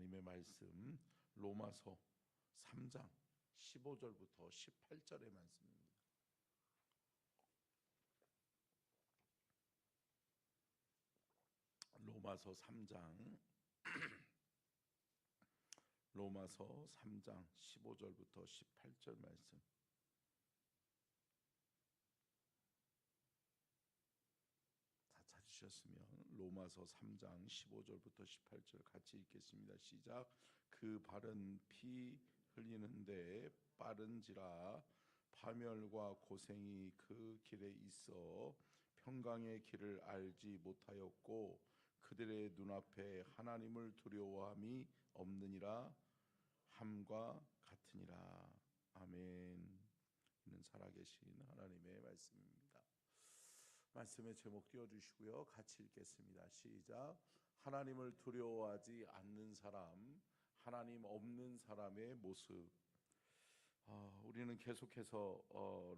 하나님의 말씀 로마서 3장 15절부터 18절의 말씀입니다. 로마서 3장 15절부터 18절 말씀. 다 찾으셨으면 로마서 3장 15절부터 18절 같이 읽겠습니다. 시작. 그 발은 피 흘리는데 빠른지라 파멸과 고생이 그 길에 있어 평강의 길을 알지 못하였고 그들의 눈앞에 하나님을 두려워함이 없느니라 함과 같으니라. 아멘. 이는 살아계신 하나님의 말씀입니다. 말씀의 제목 띄워주시고요. 같이 읽겠습니다. 시작. 하나님을 두려워하지 않는 사람, 하나님 없는 사람의 모습. 우리는 계속해서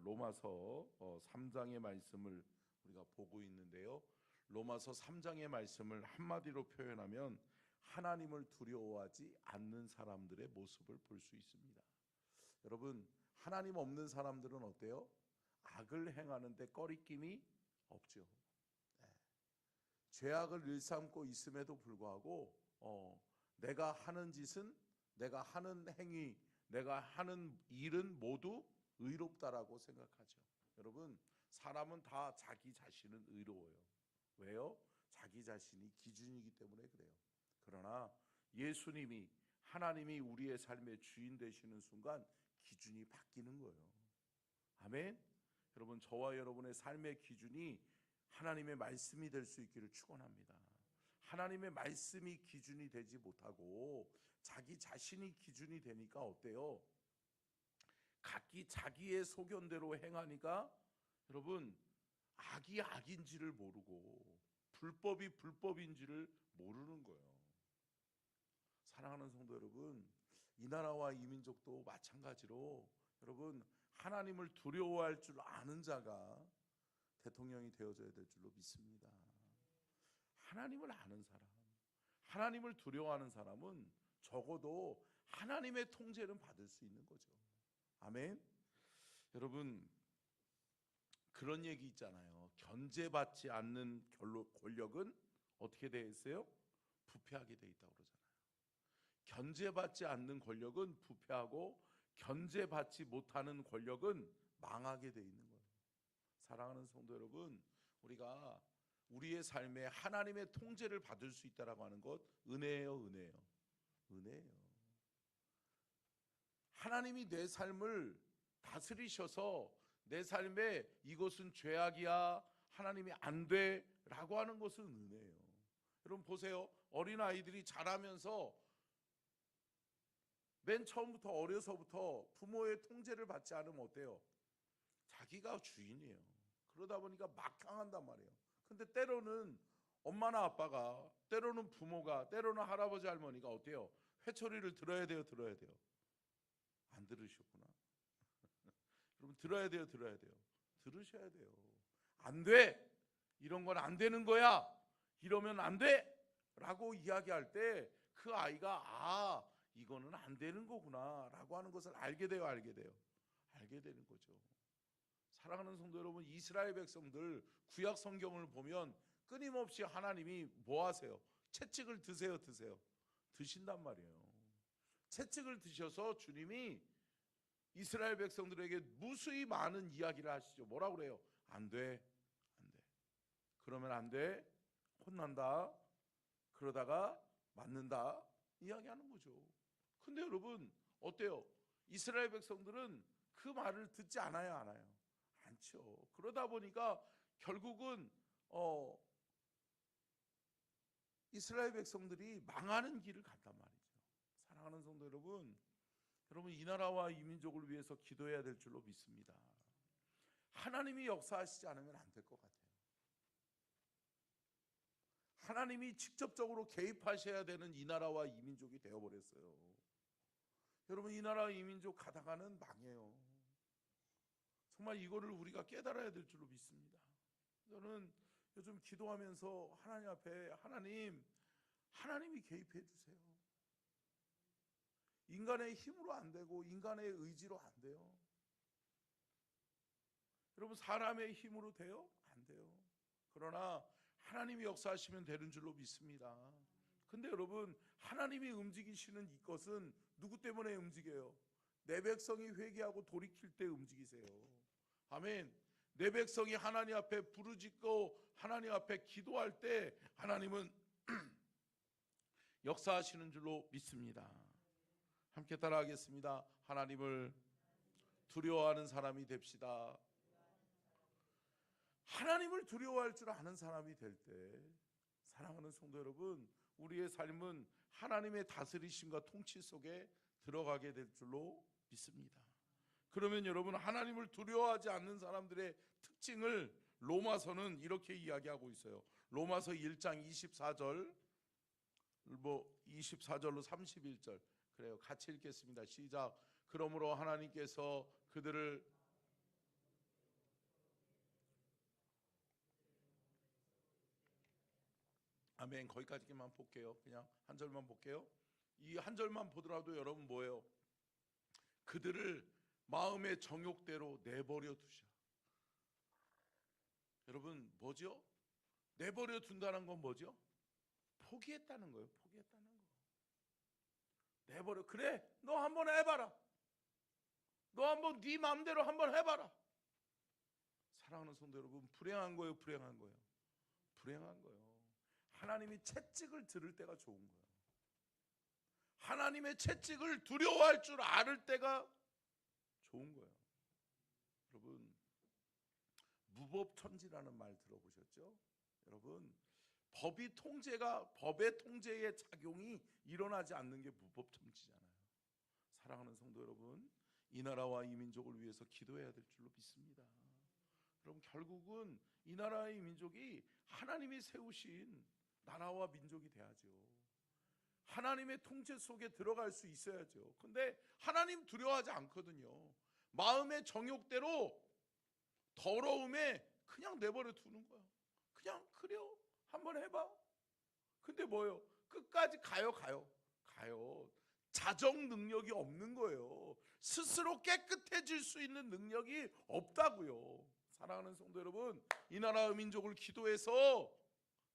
로마서 3장의 말씀을 우리가 보고 있는데요. 로마서 3장의 말씀을 한마디로 표현하면 하나님을 두려워하지 않는 사람들의 모습을 볼 수 있습니다. 여러분, 하나님 없는 사람들은 어때요? 악을 행하는데 꺼리낌이 없죠. 네. 죄악을 일삼고 있음에도 불구하고 내가 하는 짓은, 내가 하는 행위, 내가 하는 일은 모두 의롭다라고 생각하죠. 여러분, 사람은 다 자기 자신은 의로워요. 왜요? 자기 자신이 기준이기 때문에 그래요. 그러나 예수님이, 하나님이 우리의 삶의 주인 되시는 순간 기준이 바뀌는 거예요. 아멘. 여러분, 저와 여러분의 삶의 기준이 하나님의 말씀이 될 수 있기를 축원합니다. 하나님의 말씀이 기준이 되지 못하고 자기 자신이 기준이 되니까 어때요? 각기 자기의 소견대로 행하니까 여러분, 악이 악인지를 모르고 불법이 불법인지를 모르는 거예요. 사랑하는 성도 여러분, 이 나라와 이 민족도 마찬가지로 여러분, 하나님을 두려워할 줄 아는 자가 대통령이 되어져야 될 줄로 믿습니다. 하나님을 아는 사람, 하나님을 두려워하는 사람은 적어도 하나님의 통제는 받을 수 있는 거죠. 아멘. 여러분, 그런 얘기 있잖아요. 견제받지 않는 권력은 어떻게 되어 있어요? 부패하게 되어 있다고 그러잖아요. 견제받지 않는 권력은 부패하고 견제받지 못하는 권력은 망하게 되어 있는 거예요. 사랑하는 성도 여러분, 우리가 우리의 삶에 하나님의 통제를 받을 수 있다라고 하는 것 은혜예요, 은혜예요. 은혜예요. 하나님이 내 삶을 다스리셔서 내 삶에 이것은 죄악이야, 하나님이 안 돼 라고 하는 것은 은혜예요. 여러분 보세요. 어린아이들이 자라면서 맨 처음부터 어려서부터 부모의 통제를 받지 않으면 어때요? 자기가 주인이에요. 그러다 보니까 막 당한단 말이에요. 근데 때로는 엄마나 아빠가, 때로는 부모가, 때로는 할아버지 할머니가 어때요? 회초리를 들어야 돼요, 들어야 돼요? 안 들으셨구나. 여러분, 들어야 돼요, 들어야 돼요? 들으셔야 돼요. 안 돼, 이런 건 안 되는 거야, 이러면 안 돼 라고 이야기할 때 그 아이가 이거는 안 되는 거구나 라고 하는 것을 알게 돼요, 알게 돼요? 알게 되는 거죠. 사랑하는 성도 여러분, 이스라엘 백성들 구약 성경을 보면 끊임없이 하나님이 뭐 하세요? 채찍을 드세요, 드세요? 드신단 말이에요. 채찍을 드셔서 주님이 이스라엘 백성들에게 무수히 많은 이야기를 하시죠. 뭐라고 그래요? 안 돼, 안 돼. 그러면 안 돼, 혼난다, 그러다가 맞는다 이야기하는 거죠. 근데 여러분 어때요? 이스라엘 백성들은 그 말을 듣지 않아요, 안 해요? 않죠. 그러다 보니까 결국은 이스라엘 백성들이 망하는 길을 갔단 말이죠. 사랑하는 성도 여러분, 여러분 이 나라와 이 민족을 위해서 기도해야 될 줄로 믿습니다. 하나님이 역사하시지 않으면 안 될 것 같아요. 하나님이 직접적으로 개입하셔야 되는 이 나라와 이 민족이 되어버렸어요. 여러분, 이 나라와 이 민족 가다가는 망해요. 정말 이거를 우리가 깨달아야 될 줄로 믿습니다. 저는 요즘 기도하면서 하나님 앞에 하나님이 개입해 주세요. 인간의 힘으로 안 되고 인간의 의지로 안 돼요. 여러분, 사람의 힘으로 돼요? 안 돼요. 그러나 하나님이 역사하시면 되는 줄로 믿습니다. 근데 여러분, 하나님이 움직이시는 이것은 누구 때문에 움직여요? 내 백성이 회개하고 돌이킬 때 움직이세요. 아멘. 내 백성이 하나님 앞에 부르짖고 하나님 앞에 기도할 때 하나님은 역사하시는 줄로 믿습니다. 함께 따라하겠습니다. 하나님을 두려워하는 사람이 됩시다. 하나님을 두려워할 줄 아는 사람이 될 때, 사랑하는 성도 여러분, 우리의 삶은 하나님의 다스리심과 통치 속에 들어가게 될 줄로 믿습니다. 그러면 여러분, 하나님을 두려워하지 않는 사람들의 특징을 로마서는 이렇게 이야기하고 있어요. 로마서 1장 24절 24절로 31절, 그래요. 같이 읽겠습니다. 시작. 그러므로 하나님께서 그들을 아멘. 거기까지만 볼게요. 그냥 한 절만 볼게요. 이 한 절만 보더라도 여러분 뭐예요? 그들을 마음의 정욕대로 내버려 두셔. 여러분, 뭐죠? 내버려 둔다는 건 뭐죠? 포기했다는 거예요. 포기했다는 거. 내버려. 그래, 너 한번 해봐라. 너 한번 네 마음대로 한번 해봐라. 사랑하는 성도 여러분, 불행한 거예요? 불행한 거예요? 불행한 거예요. 하나님이 채찍을 들을 때가 좋은 거예요. 하나님의 채찍을 두려워할 줄 알을 때가 좋은 거예요. 여러분, 무법천지라는 말 들어보셨죠? 여러분, 법의 통제의 작용이 일어나지 않는 게 무법천지잖아요. 사랑하는 성도 여러분, 이 나라와 이 민족을 위해서 기도해야 될 줄로 믿습니다. 여러분, 결국은 이 나라의 민족이 하나님이 세우신 나라와 민족이 돼야죠. 하나님의 통제 속에 들어갈 수 있어야죠. 근데 하나님 두려워하지 않거든요. 마음의 정욕대로 더러움에 그냥 내버려 두는 거야. 그냥 그래요, 한번 해봐. 근데 뭐예요? 끝까지 가요. 자정 능력이 없는 거예요. 스스로 깨끗해질 수 있는 능력이 없다고요. 사랑하는 성도 여러분, 이 나라의 민족을 기도해서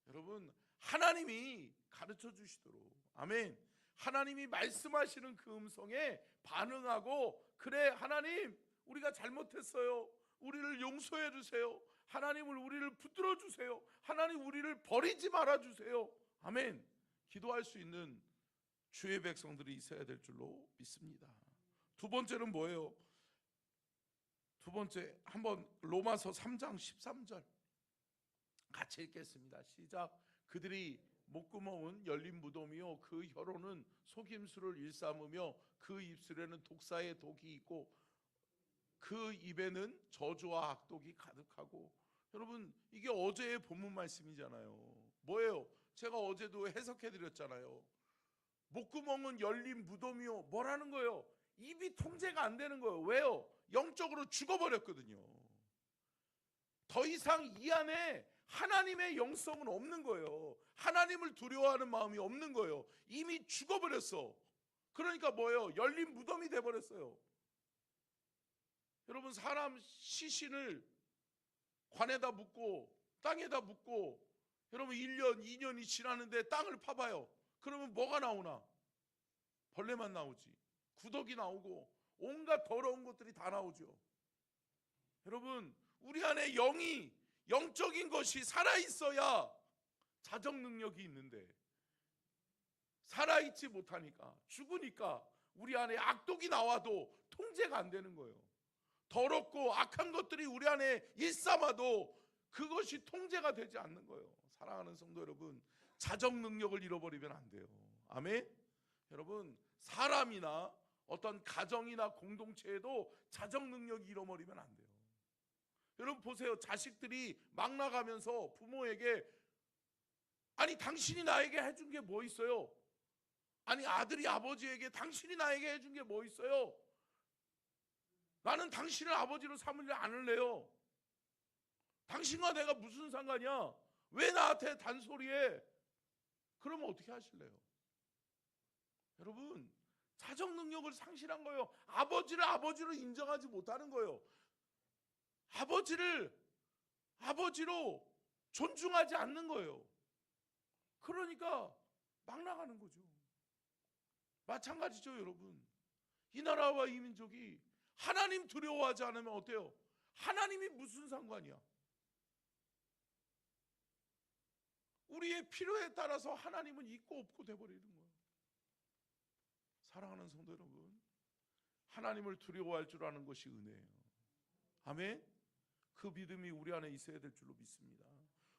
여러분, 하나님이 가르쳐 주시도록, 아멘, 하나님이 말씀하시는 그 음성에 반응하고, 그래 하나님, 우리가 잘못했어요. 우리를 용서해 주세요. 하나님을 우리를 붙들어 주세요. 하나님, 우리를 버리지 말아 주세요. 아멘. 기도할 수 있는 주의 백성들이 있어야 될 줄로 믿습니다. 두 번째는 뭐예요? 두 번째, 한번 로마서 3장 13절 같이 읽겠습니다. 시작. 그들이 목구멍은 열린 무덤이요 그 혀로는 속임수를 일삼으며 그 입술에는 독사의 독이 있고 그 입에는 저주와 악독이 가득하고. 여러분, 이게 어제의 본문 말씀이잖아요. 뭐예요? 제가 어제도 해석해 드렸잖아요. 목구멍은 열린 무덤이요, 뭐라는 거예요? 입이 통제가 안 되는 거예요. 왜요? 영적으로 죽어버렸거든요. 더 이상 이 안에 하나님의 영성은 없는 거예요. 하나님을 두려워하는 마음이 없는 거예요. 이미 죽어버렸어. 그러니까 뭐예요? 열린 무덤이 돼버렸어요. 여러분, 사람 시신을 관에다 묻고 땅에다 묻고 여러분 1년 2년이 지나는데 땅을 파봐요. 그러면 뭐가 나오나? 벌레만 나오지. 구더기 나오고 온갖 더러운 것들이 다 나오죠. 여러분, 우리 안에 영적인 것이 살아있어야 자정 능력이 있는데 살아있지 못하니까, 죽으니까 우리 안에 악독이 나와도 통제가 안 되는 거예요. 더럽고 악한 것들이 우리 안에 일삼아도 그것이 통제가 되지 않는 거예요. 사랑하는 성도 여러분, 자정 능력을 잃어버리면 안 돼요. 아멘. 여러분, 사람이나 어떤 가정이나 공동체에도 자정 능력이 잃어버리면 안 돼요. 여러분 보세요. 자식들이 막 나가면서 부모에게, 아니 당신이 나에게 해준 게 뭐 있어요? 아니 아들이 아버지에게 당신이 나에게 해준 게 뭐 있어요? 나는 당신을 아버지로 삼으려 않을래요. 당신과 내가 무슨 상관이야? 왜 나한테 단소리해? 그러면 어떻게 하실래요? 여러분, 자정 능력을 상실한 거예요. 아버지를 아버지로 인정하지 못하는 거예요. 아버지를 아버지로 존중하지 않는 거예요. 그러니까 막 나가는 거죠. 마찬가지죠, 여러분. 이 나라와 이 민족이 하나님 두려워하지 않으면 어때요? 하나님이 무슨 상관이야? 우리의 필요에 따라서 하나님은 있고 없고 돼버리는 거예요. 사랑하는 성도 여러분, 하나님을 두려워할 줄 아는 것이 은혜예요. 아멘. 그 믿음이 우리 안에 있어야 될 줄로 믿습니다.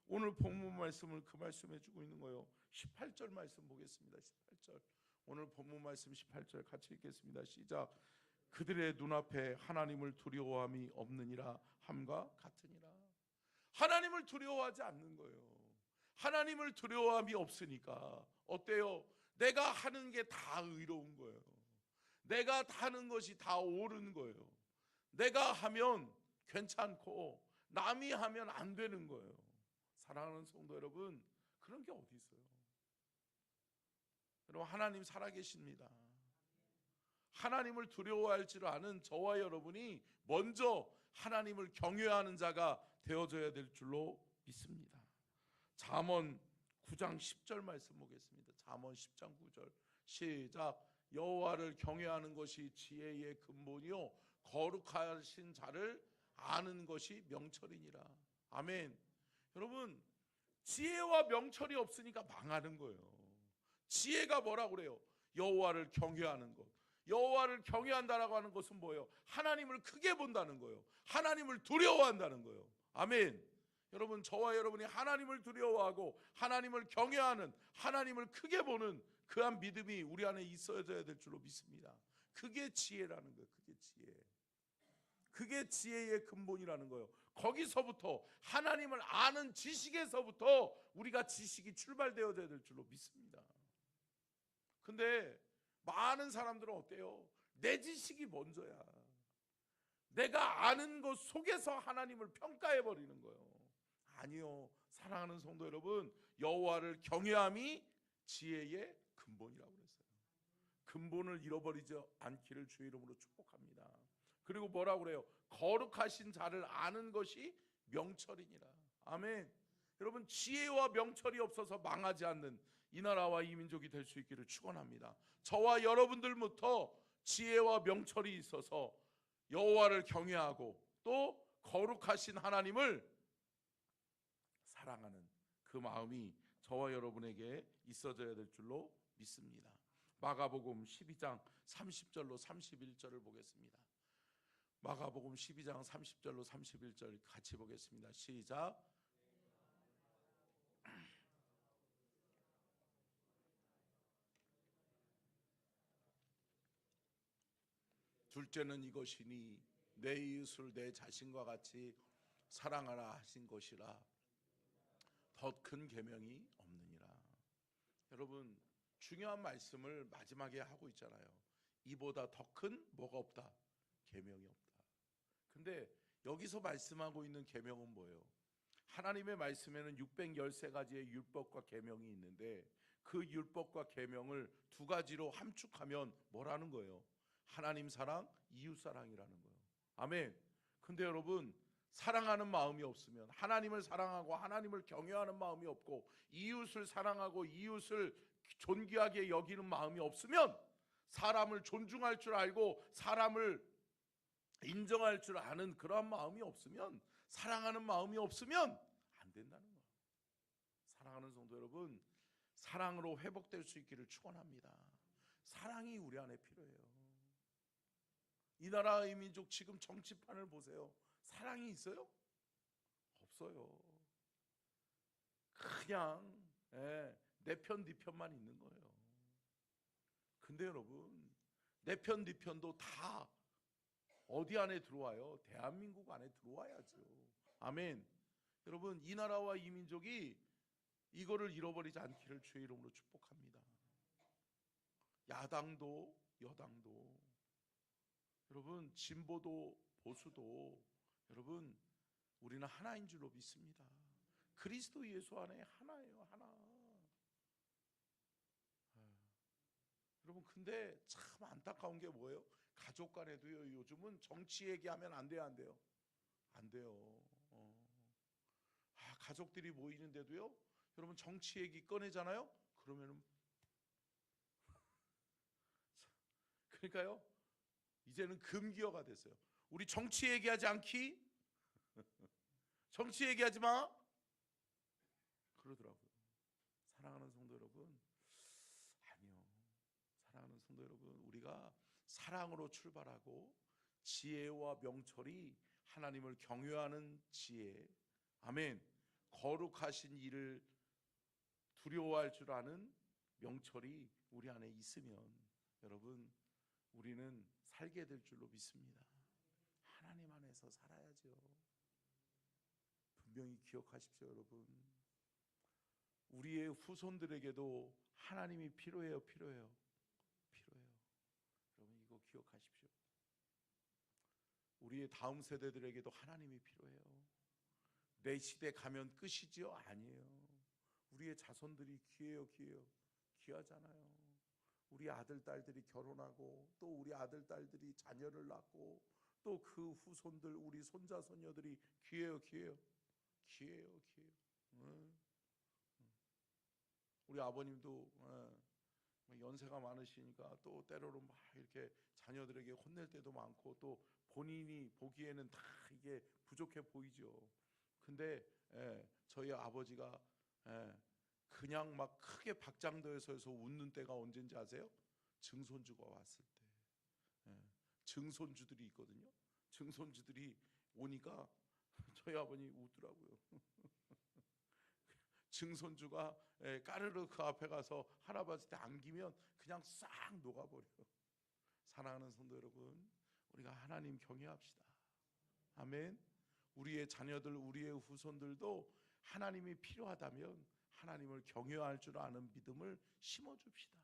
오늘 본문 말씀을 그 말씀해 주고 있는 거예요. 18절 말씀 보겠습니다. 18절. 오늘 본문 말씀 18절 같이 읽겠습니다. 시작. 그들의 눈앞에 하나님을 두려워함이 없느니라 함과 같으니라. 하나님을 두려워하지 않는 거예요. 하나님을 두려워함이 없으니까 어때요? 내가 하는 게 다 의로운 거예요. 내가 하는 것이 다 옳은 거예요. 내가 하면 괜찮고 남이 하면 안 되는 거예요. 사랑하는 성도 여러분, 그런 게 어디 있어요? 여러분, 하나님 살아계십니다. 하나님을 두려워할 줄 아는 저와 여러분이 먼저 하나님을 경외하는 자가 되어져야 될 줄로 믿습니다. 잠언 9장 10절 말씀 보겠습니다. 잠언 10장 9절 시작. 여호와를 경외하는 것이 지혜의 근본이요 거룩하신 자를 아는 것이 명철이니라. 아멘. 여러분, 지혜와 명철이 없으니까 망하는 거예요. 지혜가 뭐라고 그래요? 여호와를 경외하는 것. 여호와를 경외한다라고 하는 것은 뭐예요? 하나님을 크게 본다는 거예요. 하나님을 두려워한다는 거예요. 아멘. 여러분, 저와 여러분이 하나님을 두려워하고 하나님을 경외하는, 하나님을 크게 보는 그한 믿음이 우리 안에 있어야 될 줄로 믿습니다. 그게 지혜라는 거예요. 그게 지혜. 그게 지혜의 근본이라는 거예요. 거기서부터 하나님을 아는 지식에서부터 우리가 지식이 출발되어야 될 줄로 믿습니다. 근데 많은 사람들은 어때요? 내 지식이 먼저야. 내가 아는 것 속에서 하나님을 평가해 버리는 거예요. 아니요. 사랑하는 성도 여러분, 여호와를 경외함이 지혜의 근본이라고 그랬어요. 근본을 잃어버리지 않기를 주의 이름으로 축복합니다. 그리고 뭐라고 그래요? 거룩하신 자를 아는 것이 명철이니라. 아멘. 여러분, 지혜와 명철이 없어서 망하지 않는 이 나라와 이 민족이 될 수 있기를 축원합니다. 저와 여러분들부터 지혜와 명철이 있어서 여호와를 경외하고 또 거룩하신 하나님을 사랑하는 그 마음이 저와 여러분에게 있어져야 될 줄로 믿습니다. 마가복음 12장 30절로 31절을 보겠습니다. 마가복음 12장 30절로 31절 같이 보겠습니다. 시작. 둘째는 이것이니 내 이웃을 내 자신과 같이 사랑하라 하신 것이라. 더 큰 계명이 없느니라. 여러분, 중요한 말씀을 마지막에 하고 있잖아요. 이보다 더 큰 뭐가 없다? 계명이 없다. 근데 여기서 말씀하고 있는 계명은 뭐예요? 하나님의 말씀에는 613가지의 율법과 계명이 있는데 그 율법과 계명을 두 가지로 함축하면 뭐라는 거예요? 하나님 사랑, 이웃 사랑이라는 거예요. 아멘. 근데 여러분, 사랑하는 마음이 없으면, 하나님을 사랑하고 하나님을 경외하는 마음이 없고 이웃을 사랑하고 이웃을 존귀하게 여기는 마음이 없으면, 사람을 존중할 줄 알고 사람을 인정할 줄 아는 그러한 마음이 없으면, 사랑하는 마음이 없으면 안 된다는 거예요. 사랑하는 성도 여러분, 사랑으로 회복될 수 있기를 축원합니다. 사랑이 우리 안에 필요해요. 이 나라의 민족 지금 정치판을 보세요. 사랑이 있어요? 없어요. 그냥 내 편, 네 편만 있는 거예요. 근데 여러분, 내 편, 네 편도 다 어디 안에 들어와요? 대한민국 안에 들어와야죠. 아멘. 여러분, 이 나라와 이 민족이 이거를 잃어버리지 않기를 주의 이름으로 축복합니다. 야당도 여당도, 여러분, 진보도 보수도, 여러분, 우리는 하나인 줄로 믿습니다. 그리스도 예수 안에 하나예요. 하나. 여러분, 근데 참 안타까운 게 뭐예요? 가족 간에도요, 요즘은 정치 얘기하면 안 돼요, 안 돼요? 안 돼요. 가족들이 모이는데도요, 여러분 정치 얘기 꺼내잖아요? 그러면은, 그러니까요, 이제는 금기어가 됐어요. 우리 정치 얘기하지 않기? 정치 얘기하지 마? 그러더라고요. 사랑하는 성도 여러분, 아니요. 사랑하는 성도 여러분, 우리가 사랑으로 출발하고 지혜와 명철이 하나님을 경외하는 지혜, 아멘, 거룩하신 일을 두려워할 줄 아는 명철이 우리 안에 있으면 여러분, 우리는 살게 될 줄로 믿습니다. 하나님 안에서 살아야죠. 분명히 기억하십시오, 여러분. 우리의 후손들에게도 하나님이 필요해요, 필요해요, 필요해요. 여러분, 이거 기억하십시오. 우리의 다음 세대들에게도 하나님이 필요해요. 내 시대 가면 끝이지요? 아니에요. 우리의 자손들이 귀해요, 귀해요. 귀하잖아요. 우리 아들, 딸들이 결혼하고 또 우리 아들, 딸들이 자녀를 낳고 또 그 후손들, 우리 손자, 손녀들이 귀해요, 귀해요. 귀해요, 귀해요. 우리 아버님도 연세가 많으시니까 또 때로는 막 이렇게 자녀들에게 혼낼 때도 많고 또 본인이 보기에는 다 이게 부족해 보이죠. 근데 저희 아버지가 그냥 막 크게 박장대소해서 웃는 때가 언젠지 아세요? 증손주가 왔을 때. 증손주들이 있거든요. 증손주들이 오니까 저희 아버님이 웃더라고요. 증손주가 까르르 그 앞에 가서 할아버지한테 안기면 그냥 싹 녹아버려요. 사랑하는 성도 여러분, 우리가 하나님 경외합시다. 아멘. 우리의 자녀들, 우리의 후손들도 하나님이 필요하다면 하나님을 경외할 줄 아는 믿음을 심어줍시다.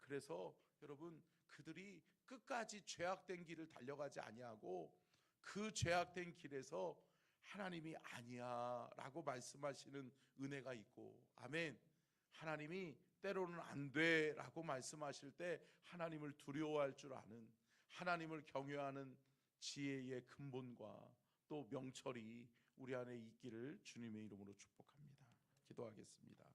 그래서 여러분, 그들이 끝까지 죄악된 길을 달려가지 아니하고 그 죄악된 길에서 하나님이 아니야 라고 말씀하시는 은혜가 있고, 아멘, 하나님이 때로는 안 돼 라고 말씀하실 때 하나님을 두려워할 줄 아는, 하나님을 경외하는 지혜의 근본과 또 명철이 우리 안에 있기를 주님의 이름으로 축복합니다. 기도하겠습니다.